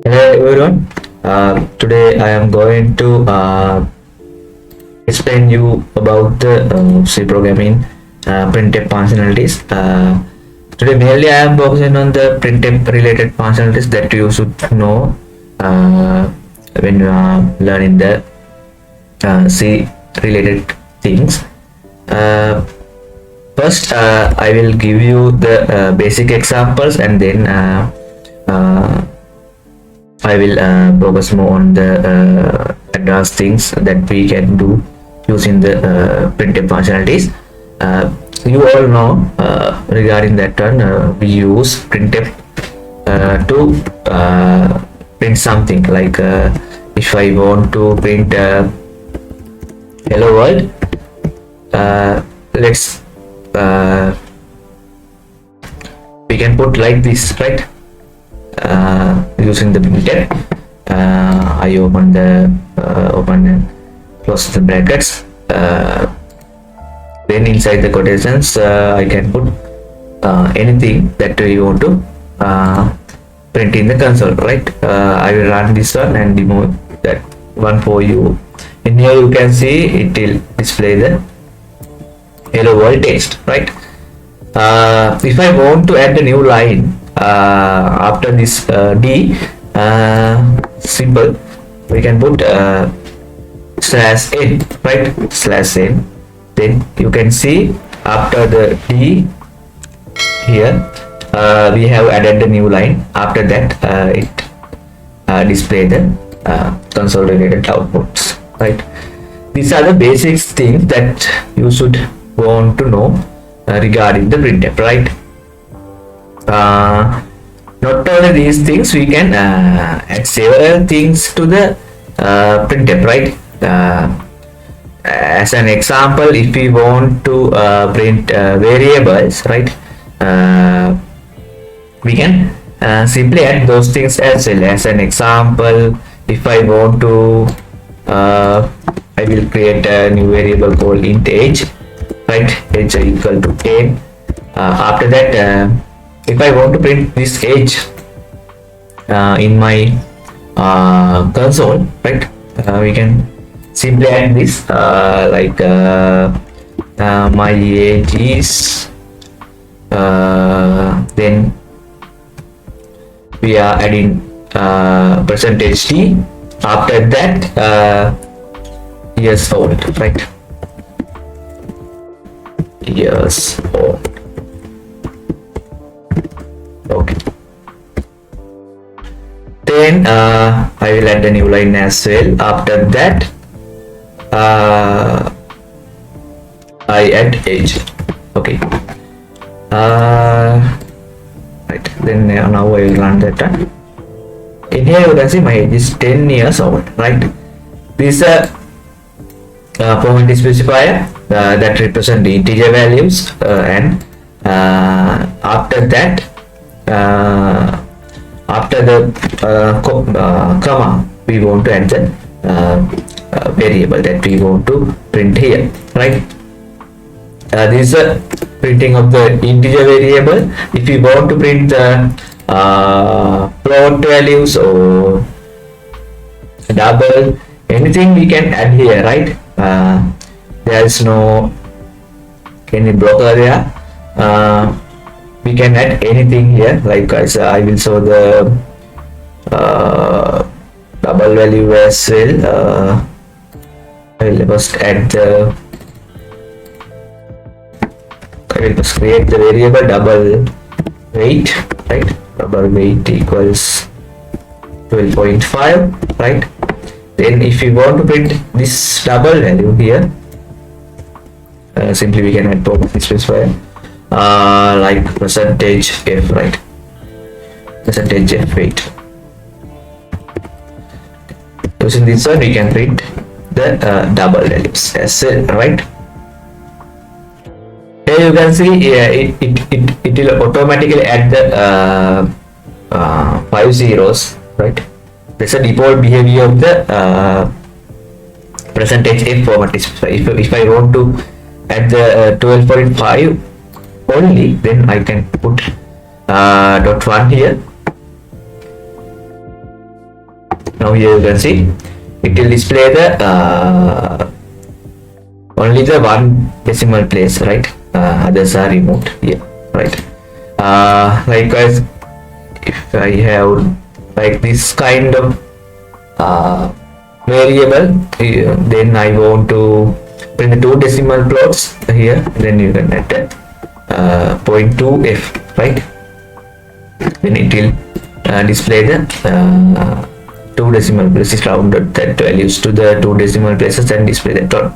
Hello everyone. Today I am going to explain you about the C programming printf functionalities. Today mainly I am focusing on the printf related functionalities that you should know when you are learning the C related things. First, I will give you the basic examples, and then I will focus more on the advanced things that we can do using the printf functionalities. You all know regarding that one, we use printf to print something like if I want to print hello world, let's we can put like this, right? Using the printf, I open and close the brackets, then inside the quotations I can put anything that you want to print in the console, right? I will run this one and remove that one for you. In here you can see it will display the hello world text, right? If I want to add a new line after this D, simple, we can put /n, right? /n. Then you can see after the D here we have added the new line. After that it display the consolidated outputs, right? These are the basic things that you should want to know regarding the printf, right? Not only these things, we can add several things to the printf, right? As an example, if we want to print variables, right, we can simply add those things as well. As an example, if I want to I will create a new variable called int age, right? Age equal to 10. After that, if I want to print this age in my console, right, we can simply add this like my age is then we are adding percentage %d. After that, years old, right? Years old. Okay. Then I will add a new line as well. After that, I add age. Okay. Right. Then now I will run that. In here you can see my age is 10 years old, right? This format specifier that represent the integer values, and after that, after the comma, we want to add the variable that we want to print here, right? This is a printing of the integer variable. If you want to print the float values or double, anything we can add here, right? There is no any blocker there. We can add anything here, like I will show the double value as well. I will first add the I will just create the variable double weight, right? Double weight equals 12.5, right? Then if you want to print this double value here, simply we can add format specifier like percentage %f, right? Percentage %f weight. Using this one, we can print the double values as well, right? Here you can see it will automatically add the 5 zeros, right? That's a default behavior of the percentage %f format specifier. If I want to add the 12.5 only, then I can put .1 here. Now here you can see it will display the only the one decimal place, right? Others are removed here, right? Likewise, if I have like this kind of variable, then I want to print the two decimal plots here, then you can add 0.2f, right? Then it will display the two decimal places, rounded that values to the two decimal places and display that one.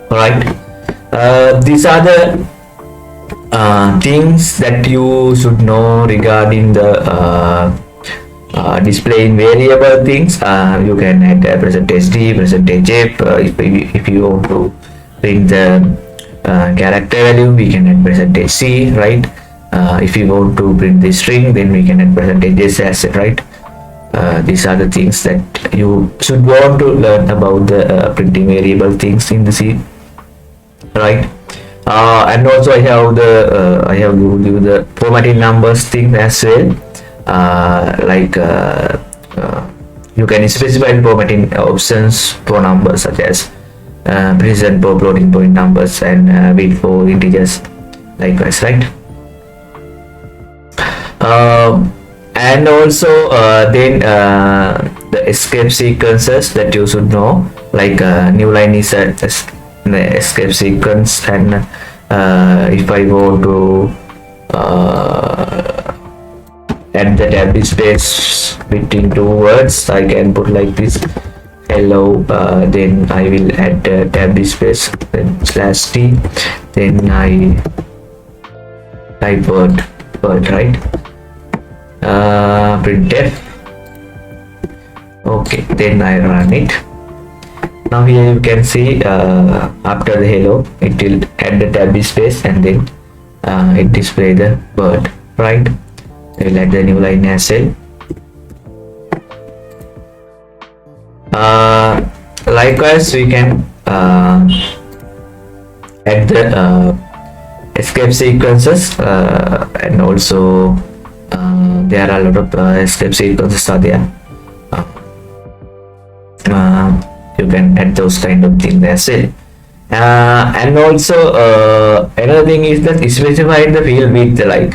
Alright, these are the things that you should know regarding the displaying variable things. You can add percentage %d, percentage %f. If you want to print the character value, we can add percentage %c, right? If you want to print the string, then we can add percentage %s as it, right? These are the things that you should want to learn about the printing variable things in the C, right? And also I have given you the formatting numbers thing as well. You can specify the formatting options for numbers such as precision for floating point numbers and width for integers, likewise, right? And also then the escape sequences that you should know, like new line is the escape sequence, and if I go to add the tab space between two words, I can put like this, hello, then I will add the tab space, then /t, then I type word, right? Printf. Okay, then I run it. Now here you can see after the hello, it will add the tab space and then it display the word, right? I will add the new line as well. Likewise, we can add the escape sequences, and also there are a lot of escape sequences are there. You can add those kind of things as well. And also another thing is that specify the field width, like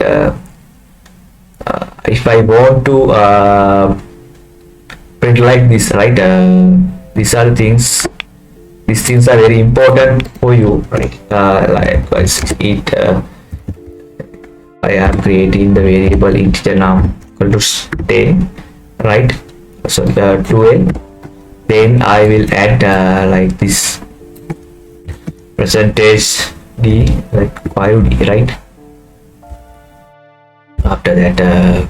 if I want to print like this, right? These are things. These things are very important for you, right? Likewise, I am creating the variable integer now equal to 10, right? So 12. Then I will add like this percentage %d, like 5d, right? After that I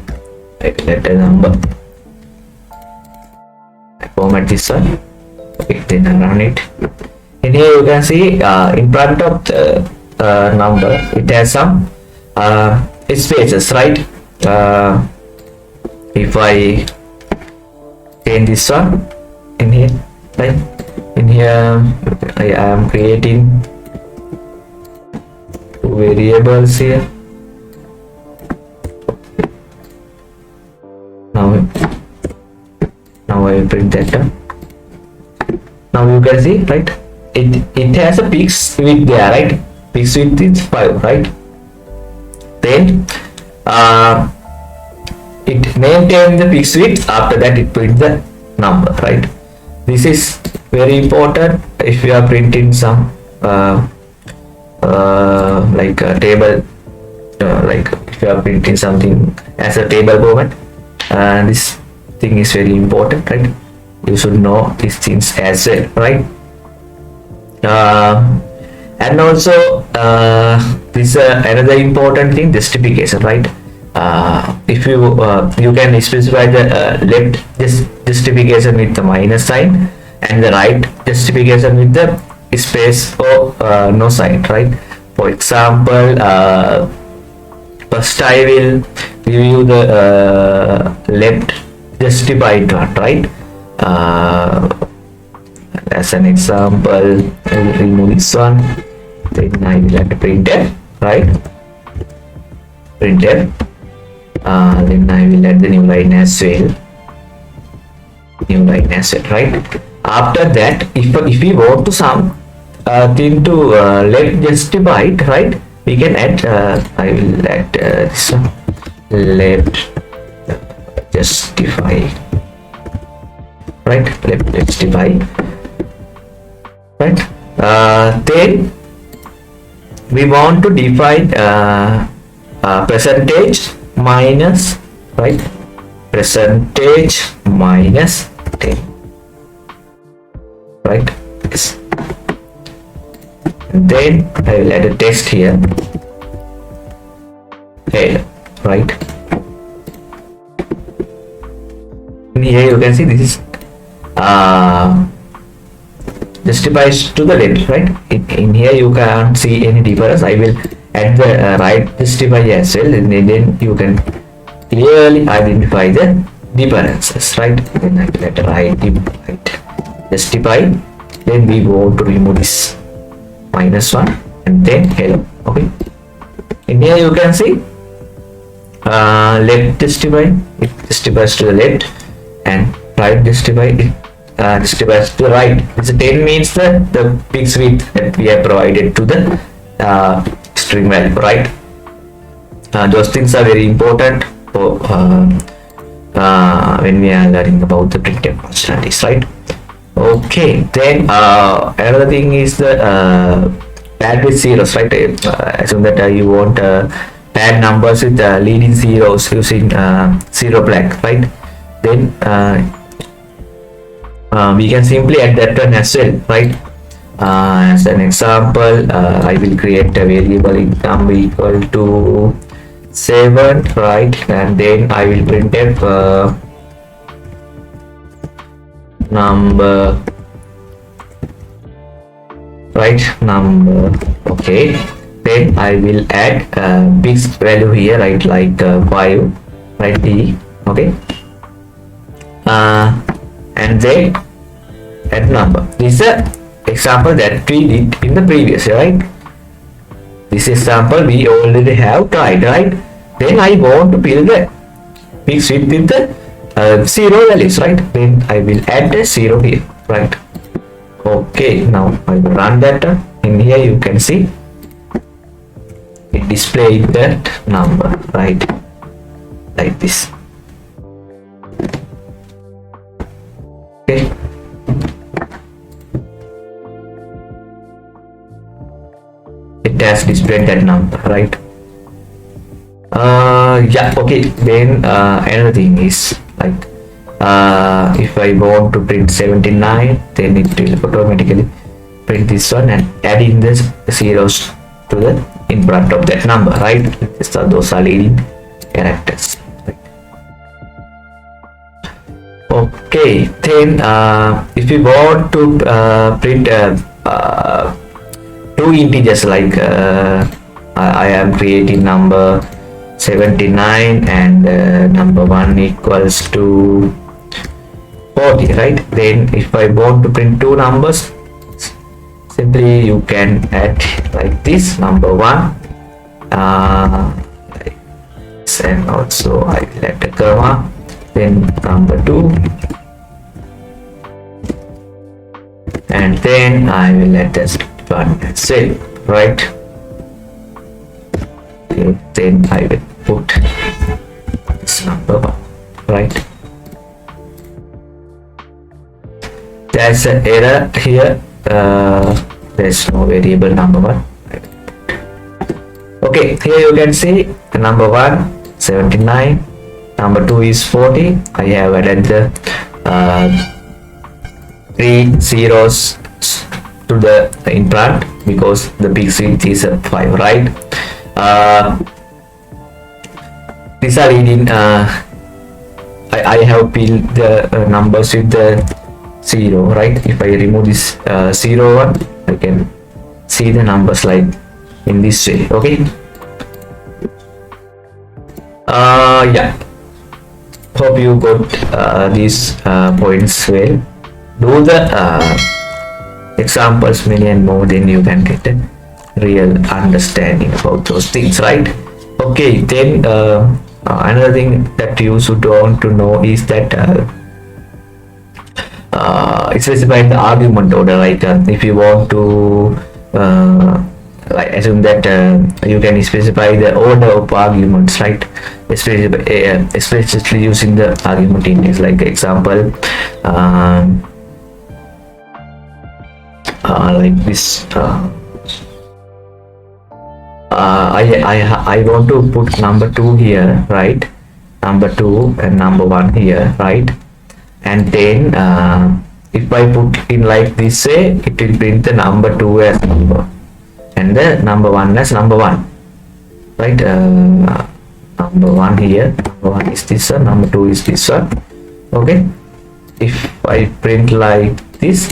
will add a number. I format this one. Okay, then I run it. And here you can see in front of the number, it has some spaces, right? If I change this one in here, right? In here I am creating two variables here. Now I will print that up. Now you can see, right? It has a fixed width there, right? Fixed width is 5, right? Then it maintains the fixed width. After that, it prints the number, right? This is very important if you are printing some like a table, like if you are printing something as a table format. This thing is very important, right? You should know these things as well, right? And also this another important thing, justification, right? If you you can specify the left justification with the minus sign and the right justification with the space or no sign, right? For example, first I will give you the left justified one, right? As an example, I will remove this one, then I will add Printf, right? Printf. Then I will add the new line as well. new line as well, right? After that, if we want to sum thing to let justify it, right, we can add I will add this one, let justify, right, let justify, right. Then we want to define percentage minus, right, percentage minus 10, right. Yes. And then I will add a text here, head, right. And here you can see this is justifies to the left, right. In here you can't see any difference. I will add the right justify as well, and then you can clearly identify the differences, right. Then I will add right justify, then we want to remove this -1 and then hello. Okay, in here you can see left justify, it justifies to the left, and right justify, it justifies to the right. This 10 means the fixed width that we have provided to the string value, right. Those things are very important for when we are learning about the Printf functionalities, right. Okay, then another thing is the pad with zeros, right. Assume that you want pad numbers with leading zeros using zero flag, right. Then we can simply add that one as well, right. As an example, I will create a variable income equal to 7, right, and then I will printf number, right, number. Okay, then I will add fixed value here, right, like 5, right, d. Okay, and then add number. This is a example that we did in the previous, right. This example we already have tried, right. Then I want to build the fixed width with the zero values, right. Then I will add a 0 here, right. Okay, now I will run that. In here you can see it displayed that number, right, like this. Okay, it has displayed that number, right. Yeah, okay, then another thing is like if I want to print 79, then it will automatically print this one and add in the zeros to the in front of that number, right. Those are leading characters, right? Okay, then if we want to print two integers, like I am creating number 79 and number 1 equals to 40, right. Then if I want to print two numbers, simply you can add like this, number 1 like this, and also I will add a comma, then number 2, and then I will add this one as well, right. Okay, then I will put this number 1, right. There's an error here, there's no variable number 1. Okay, here you can see the number 1 79, number 2 is 40. I have added the 3 zeros to the in front because the fixed width is 5, right. These are leading. I have filled the numbers with the 0, right. If I remove this 0 1, I can see the numbers like in this way. Okay. Yeah, hope you got these points well. Do the examples many and more, then you can get a real understanding about those things, right. Okay, then another thing that you should want to know is that specify the argument order, like if you want to like assume that you can specify the order of arguments, right? Especially using the argument index, like example like this. I want to put number 2 here, right? Number 2 and number 1 here, right? And then if I put in like this way, it will print the number 2 as number and the number 1 as number 1, right? Number 1 here, number 1 is this one, number 2 is this one. Okay, if I print like this,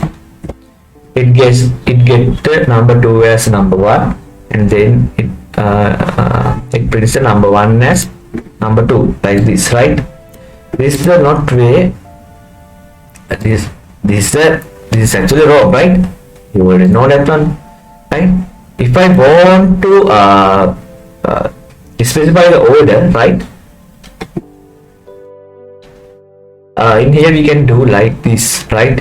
it gets the number 2 as number 1, and then it prints the number 1 as number 2, like this, right? This is the not way. This is actually wrong, right? You already know that one, right? If I want to specify the order, right? In here we can do like this, right?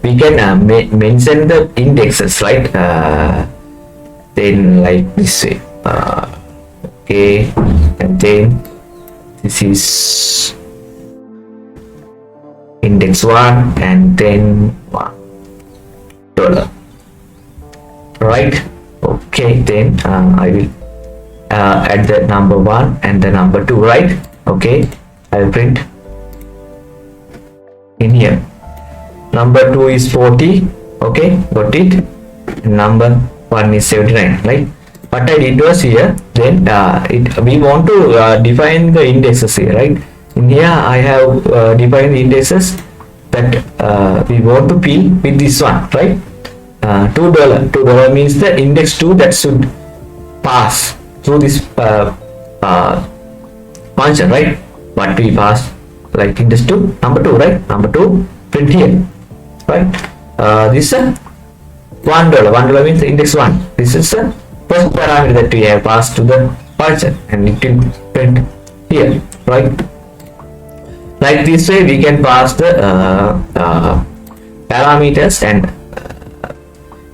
We can mention the indexes, right? Then like this way. Okay, and then this is index 1 and then $1, right? Okay, then I will add the number 1 and the number 2, right? Okay, I will print in here. Number 2 is 40. Okay, got it. Number 1 is 79, right? What I did was here, then we want to define the indexes here, right? In here I have defined the indexes that we want to fill with this one, right? $2 means the index 2 that should pass through this function, right? What we pass, like index 2, number 2, right? Number 2, print here, right? This is $1 means index 1. This is the first parameter that we have passed to the function, and it will print here, right? Like this way we can pass the parameters, and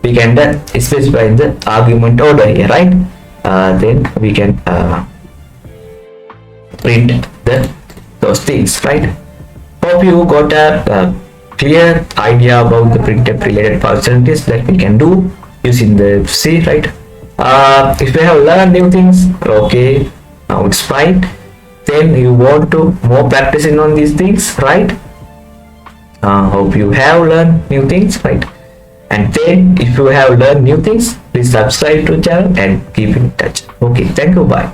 we can specify the argument order here, right? Then we can print those things, right? Hope you got a clear idea about the printf related functionalities that we can do using the C, right? If you have learned new things, okay, now it's fine. Then you want to more practicing on these things, right? Hope you have learned new things, right? And then if you have learned new things, please subscribe to the channel and keep in touch. Okay, thank you, bye.